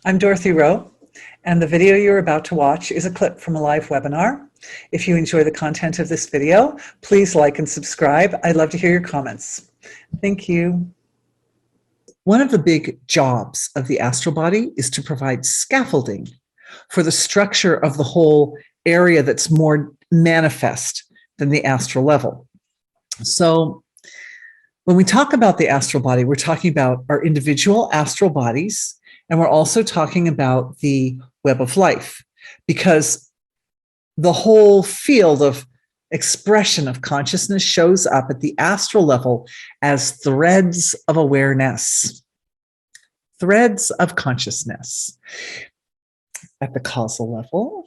I'm Dorothy Rowe, and the video you're about to watch is a clip from a live webinar. If you enjoy the content of this video, please like and subscribe. I'd love to hear your comments. Thank you. One of the big jobs of the astral body is to provide scaffolding for the structure of the whole area that's more manifest than the astral level. So when we talk about the astral body, we're talking about our individual astral bodies, and we're also talking about the web of life, because the whole field of expression of consciousness shows up at the astral level as threads of awareness, threads of consciousness. At the causal level,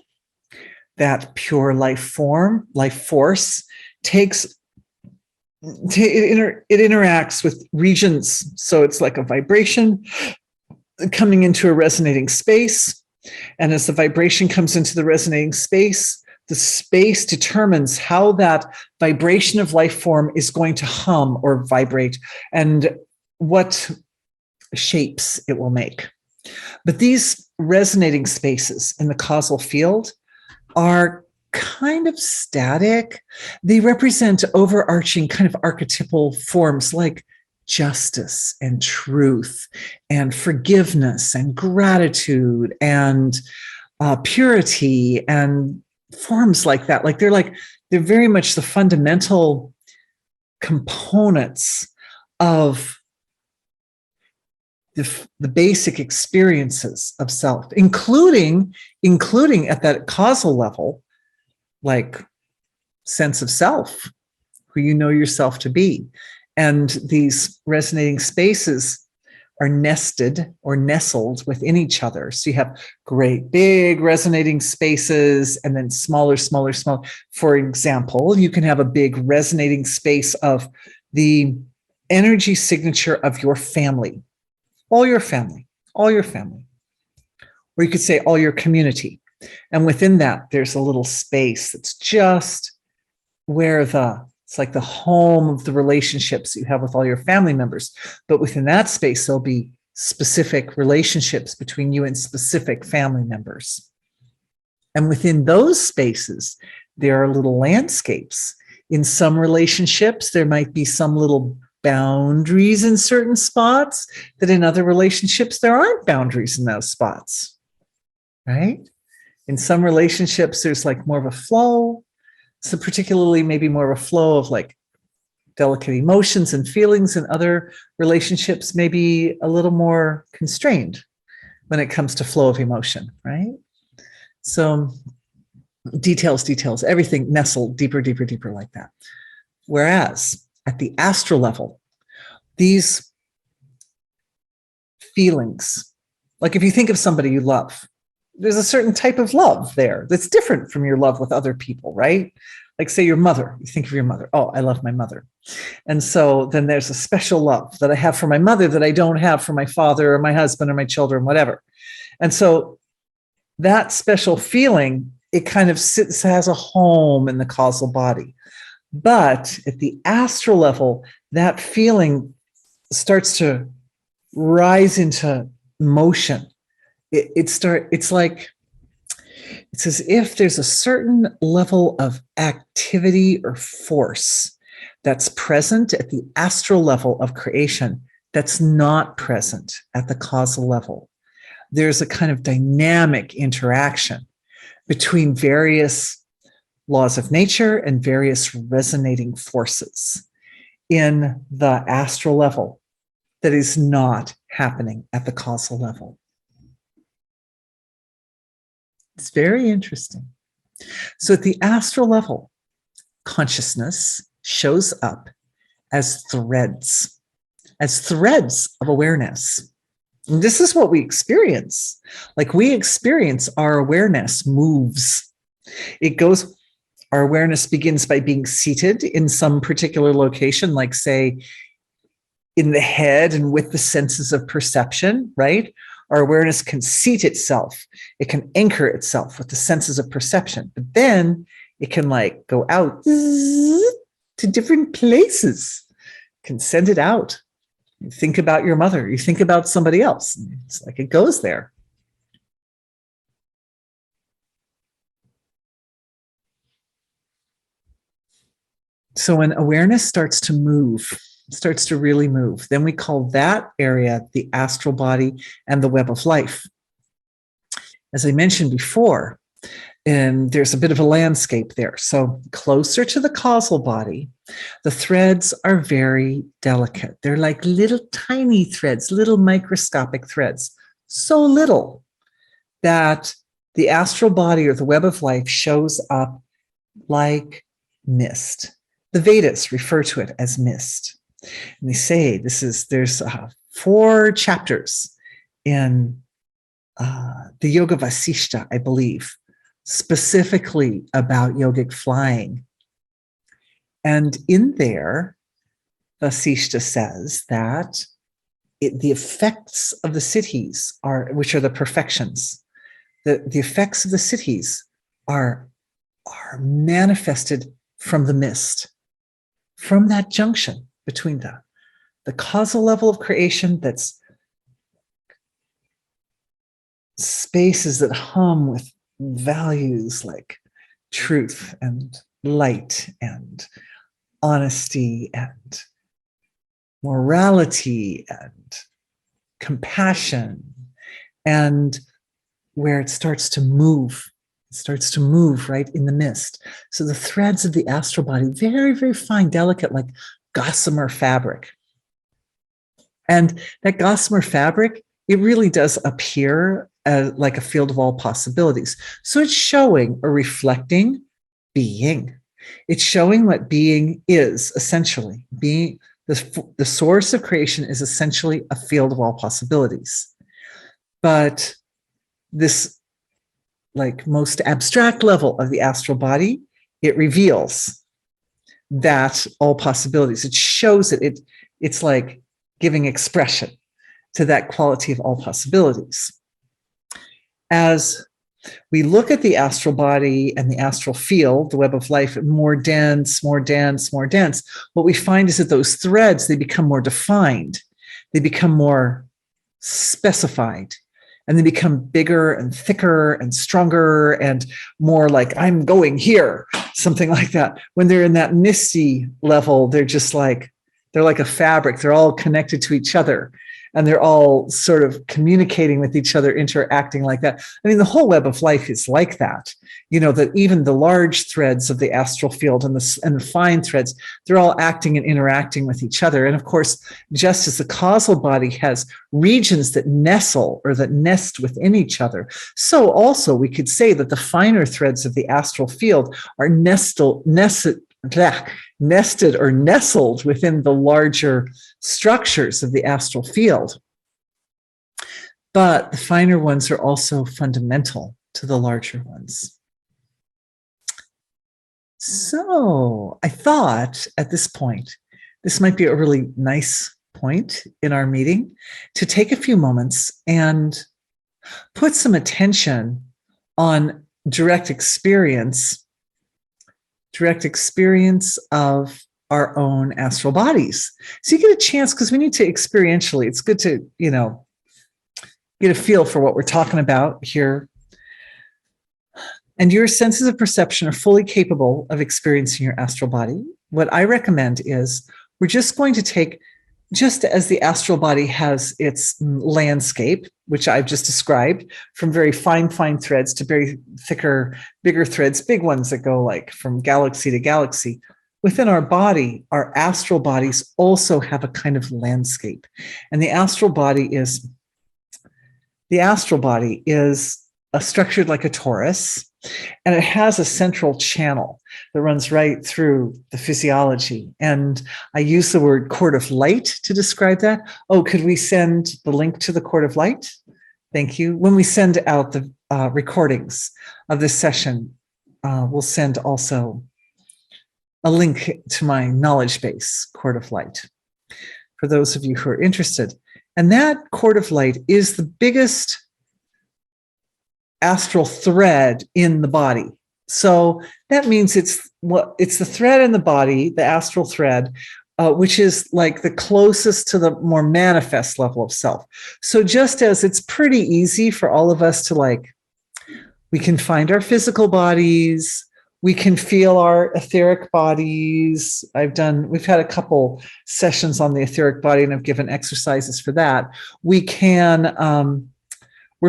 that pure life form, life force, it interacts with regions. So it's like a vibration coming into a resonating space. And as the vibration comes into the resonating space, the space determines how that vibration of life form is going to hum or vibrate and what shapes it will make. But these resonating spaces in the causal field are kind of static. They represent overarching kind of archetypal forms like justice and truth and forgiveness and gratitude and purity and forms like that. They're very much the fundamental components of the basic experiences of self, including at that causal level, like sense of self, who you know yourself to be. And these resonating spaces are nested or nestled within each other. So you have great big resonating spaces and then smaller. For example, you can have a big resonating space of the energy signature of your family, all your family. Or you could say all your community. And within that, there's a little space that's just where it's like the home of the relationships you have with all your family members. But within that space, there'll be specific relationships between you and specific family members. And within those spaces, there are little landscapes. In some relationships, there might be some little boundaries in certain spots, that in other relationships, there aren't boundaries in those spots, right? In some relationships, there's like more of a flow. So particularly maybe more of a flow of like delicate emotions and feelings. In other relationships, maybe a little more constrained when it comes to flow of emotion, right? So details, everything nestled deeper like that. Whereas at the astral level, these feelings, like if you think of somebody you love, there's a certain type of love there that's different from your love with other people, right? Like say your mother, you think of your mother. Oh, I love my mother. And so then there's a special love that I have for my mother that I don't have for my father or my husband or my children, whatever. And so that special feeling, it kind of has a home in the causal body. But at the astral level, that feeling starts to rise into motion. It's as if there's a certain level of activity or force that's present at the astral level of creation that's not present at the causal level. There's a kind of dynamic interaction between various laws of nature and various resonating forces in the astral level that is not happening at the causal level. It's very interesting. So at the astral level, consciousness shows up as threads of awareness. And this is what we experience. Like we experience our awareness moves. Our awareness begins by being seated in some particular location, like say in the head and with the senses of perception, right? Our awareness can seat itself. It can anchor itself with the senses of perception, but then it can like go out to different places, can send it out. You think about your mother, you think about somebody else. It's like it goes there. So when awareness starts to move, starts to really move, then we call that area the astral body and the web of life. As I mentioned before, and there's a bit of a landscape there. So closer to the causal body, the threads are very delicate. They're like little tiny threads, little microscopic threads, so little that the astral body or the web of life shows up like mist. The Vedas refer to it as mist. And they say there's 4 chapters in the Yoga Vasishta, I believe, specifically about yogic flying. And in there, Vasishta says that the effects of the siddhis which are the perfections, the effects of the siddhis are manifested from the mist, from that junction between the causal level of creation, that's spaces that hum with values like truth and light and honesty and morality and compassion, and where it starts to move right in the mist. So the threads of the astral body, very, very fine, delicate, like gossamer fabric. And that gossamer fabric, it really does appear like a field of all possibilities. So it's showing or reflecting being. It's showing what being is, essentially. Being the source of creation is essentially a field of all possibilities. But this, like, most abstract level of the astral body, it reveals that all possibilities. It shows it. It's like giving expression to that quality of all possibilities. As we look at the astral body and the astral field, the web of life, more dense, more dense, more dense, what we find is that those threads, they become more defined, they become more specified, and they become bigger and thicker and stronger and more like, I'm going here, something like that. When they're in that misty level, they're like a fabric. They're all connected to each other, and they're all sort of communicating with each other, interacting like that. I mean, the whole web of life is like that. You know, that even the large threads of the astral field and the fine threads, they're all acting and interacting with each other. And of course, just as the causal body has regions that nestle or that nest within each other, so also we could say that the finer threads of the astral field are nested or nestled within the larger structures of the astral field. But the finer ones are also fundamental to the larger ones. So I thought at this point, this might be a really nice point in our meeting to take a few moments and put some attention on direct experience of our own astral bodies. So you get a chance, because we need to experientially, it's good to, get a feel for what we're talking about here. And your senses of perception are fully capable of experiencing your astral body. What I recommend is we're just going to take, just as the astral body has its landscape, which I've just described, from very fine threads to very thicker, bigger threads, big ones that go like from galaxy to galaxy. Within our body, our astral bodies also have a kind of landscape. And the astral body is structured like a torus, and it has a central channel that runs right through the physiology. And I use the word cord of light to describe that. Oh, could we send the link to the cord of light? Thank you. When we send out the recordings of this session, we'll send also a link to my knowledge base, cord of light, for those of you who are interested. And that cord of light is the biggest astral thread in the body. So that means it's the thread in the body, the astral thread, which is like the closest to the more manifest level of self. So just as it's pretty easy for all of us to we can find our physical bodies, We can feel our etheric bodies. We've had a couple sessions on the etheric body, and I've given exercises for that. We're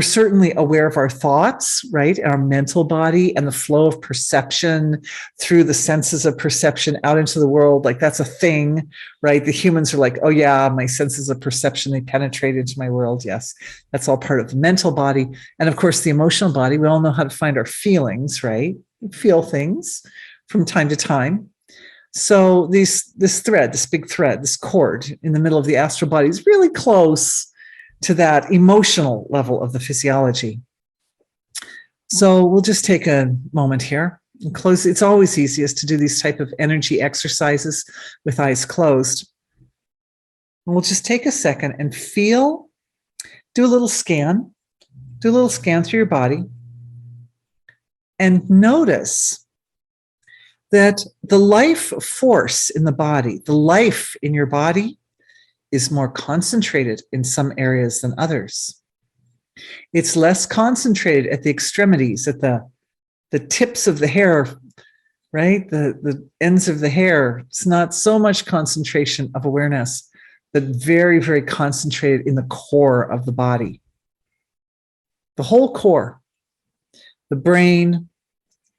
certainly aware of our thoughts, right? Our mental body and the flow of perception through the senses of perception out into the world. Like that's a thing, right? The humans are like, oh yeah, my senses of perception, they penetrate into my world. Yes, that's all part of the mental body. And of course, the emotional body, we all know how to find our feelings, right? We feel things from time to time. So this big thread, this cord in the middle of the astral body is really close to that emotional level of the physiology. So we'll just take a moment here and close. It's always easiest to do these type of energy exercises with eyes closed. And we'll just take a second and do a little scan through your body and notice that the life force in the body, the life in your body, is more concentrated in some areas than others. It's less concentrated at the extremities, at the tips of the hair, right? The ends of the hair. It's not so much concentration of awareness, but very, very concentrated in the core of the body. The whole core. The brain,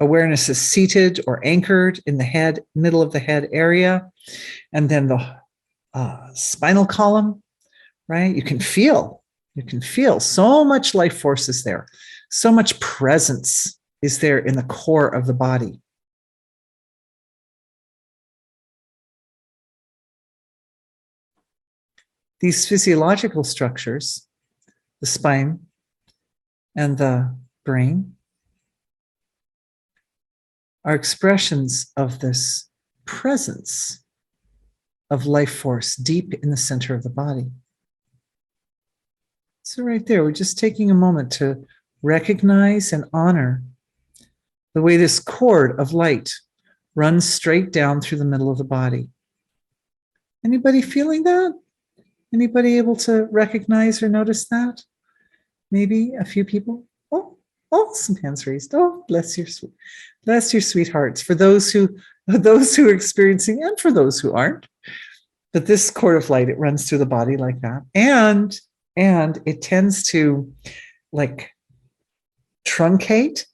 awareness is seated or anchored in the head, middle of the head area, and then the spinal column, right? You can feel so much life force is there. So much presence is there in the core of the body. These physiological structures, the spine and the brain, are expressions of this presence of life force deep in the center of the body. So right there, we're just taking a moment to recognize and honor the way this cord of light runs straight down through the middle of the body. Anybody feeling that? Anybody able to recognize or notice that? Maybe a few people? Oh, some hands raised. Oh, bless your sweethearts. For those who are experiencing and for those who aren't. But this cord of light, it runs through the body like that. And it tends to like truncate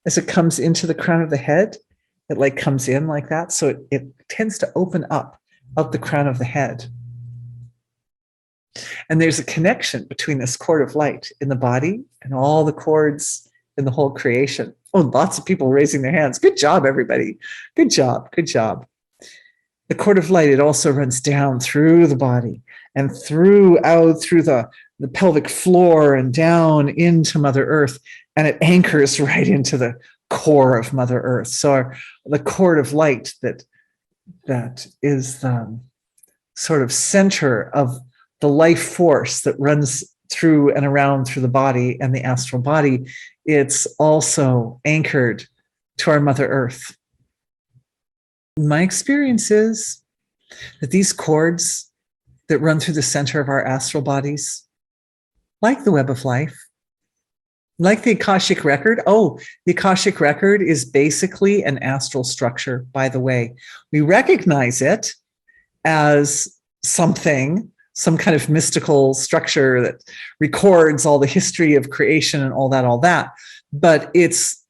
as it comes into the crown of the head. It like comes in like that. So it tends to open up the crown of the head. And there's a connection between this cord of light in the body and all the cords in the whole creation. Oh, lots of people raising their hands. Good job, everybody. Good job. Good job. The cord of light, it also runs down through the body and through the pelvic floor and down into Mother Earth. And it anchors right into the core of Mother Earth. So the cord of light that is the sort of center of the life force that runs through and around through the body and the astral body, it's also anchored to our Mother Earth. My experience is that these cords that run through the center of our astral bodies, like the web of life, like the Akashic record. Oh, the Akashic record is basically an astral structure, by the way. We recognize it as some kind of mystical structure that records all the history of creation and all that. But it's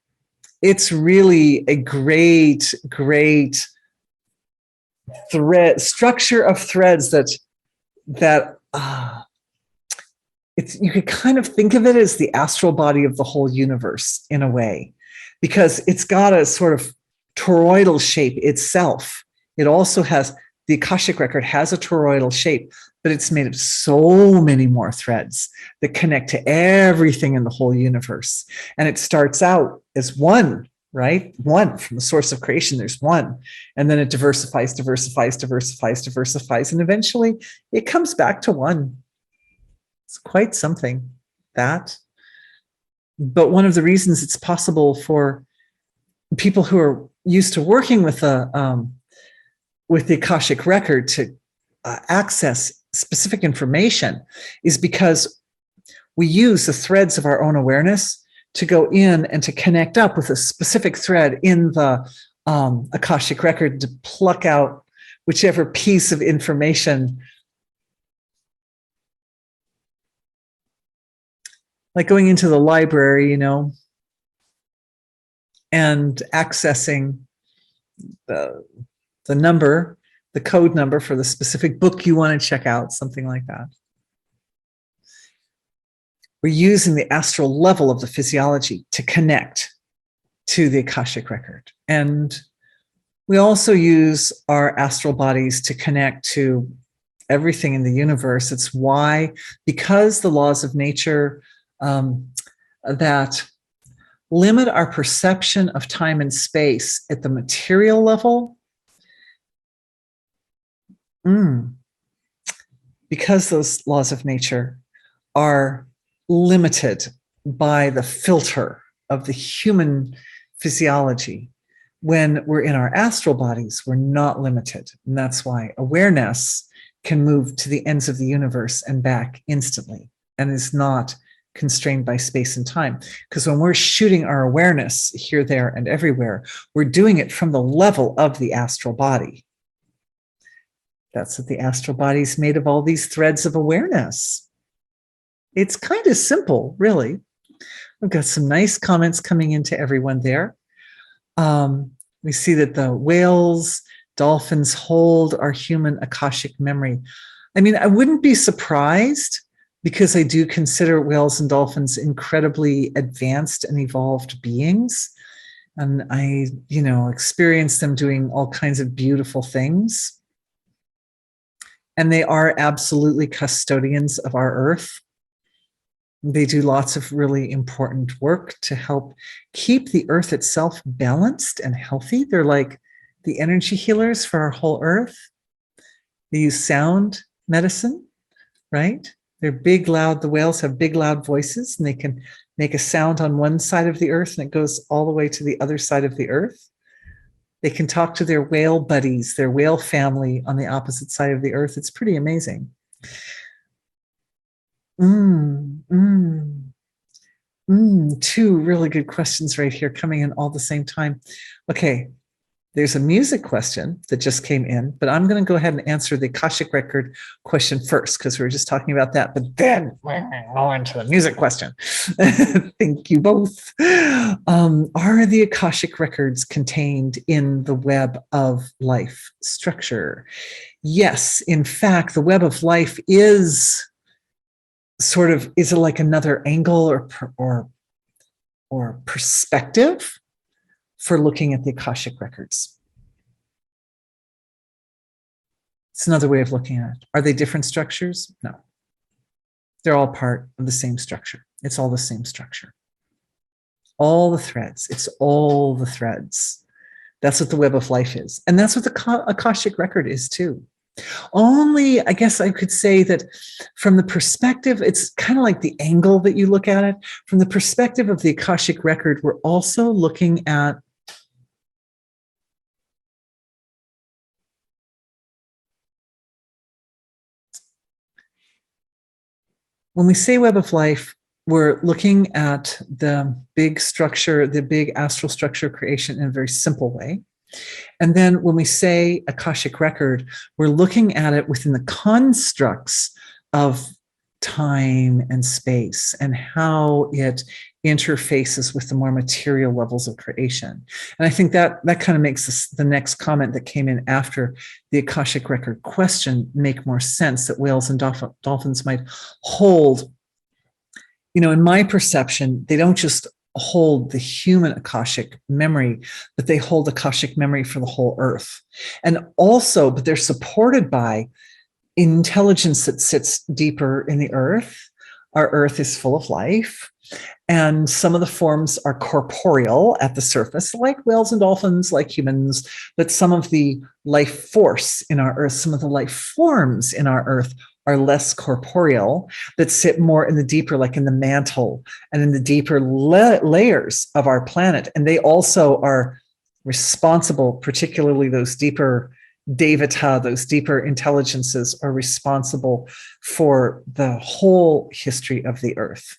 really a great structure of threads that you could kind of think of it as the astral body of the whole universe in a way, because it's got a sort of toroidal shape itself. It also has, the Akashic record has a toroidal shape, but it's made of so many more threads that connect to everything in the whole universe. And it starts out as one, right? One from the source of creation, there's one. And then it diversifies, and eventually it comes back to one. It's quite something, that. But one of the reasons it's possible for people who are used to working with the Akashic record to access specific information is because we use the threads of our own awareness to go in and to connect up with a specific thread in the Akashic record to pluck out whichever piece of information, like going into the library, and accessing the number, the code number for the specific book you want to check out, something like that. We're using the astral level of the physiology to connect to the Akashic record. And we also use our astral bodies to connect to everything in the universe. It's why, because the laws of nature that limit our perception of time and space at the material level, because those laws of nature are limited by the filter of the human physiology. When we're in our astral bodies, we're not limited. And that's why awareness can move to the ends of the universe and back instantly and is not constrained by space and time. Because when we're shooting our awareness here, there, and everywhere, we're doing it from the level of the astral body. That's what the astral body is made of, all these threads of awareness. It's kind of simple, really. We've got some nice comments coming into everyone there. We see that the whales, dolphins hold our human Akashic memory. I mean, I wouldn't be surprised, because I do consider whales and dolphins incredibly advanced and evolved beings. And I, experience them doing all kinds of beautiful things. And they are absolutely custodians of our earth. They do lots of really important work to help keep the earth itself balanced and healthy. They're like the energy healers for our whole earth. They use sound medicine, right? They're big, loud. The whales have big, loud voices, and they can make a sound on one side of the earth, and it goes all the way to the other side of the earth. They can talk to their whale buddies, their whale family on the opposite side of the earth. It's pretty amazing. Two really good questions right here coming in all the same time. Okay, there's a music question that just came in, but I'm going to go ahead and answer the Akashic record question first, because we were just talking about that, but then we'll go into the music question. Thank you both. Are the Akashic records contained in the web of life structure? Yes, in fact, the web of life is is it like another angle or perspective for looking at the Akashic records? It's another way of looking at it. Are they different structures? No. They're all part of the same structure. It's all the same structure. All the threads. It's all the threads. That's what the web of life is. And that's what the Akashic record is too. Only, I guess I could say that from the perspective, it's kind of like the angle that you look at it. From the perspective of the Akashic record, we're also looking at when we say web of life, we're looking at the big structure, the big astral structure creation in a very simple way. And then when we say Akashic record, we're looking at it within the constructs of time and space and how it interfaces with the more material levels of creation. And I think that kind of makes the next comment that came in after the Akashic record question make more sense, that whales and dolphins might hold, in my perception, they don't just hold the human Akashic memory, but they hold Akashic memory for the whole earth. And also, but they're supported by intelligence that sits deeper in the earth. Our earth is full of life. And some of the forms are corporeal at the surface, like whales and dolphins, like humans, but some of the life force in our earth, some of the life forms in our earth are less corporeal, that sit more in the deeper, like in the mantle and in the deeper layers of our planet. And they also are responsible, particularly those deeper Devata, those deeper intelligences are responsible for the whole history of the earth.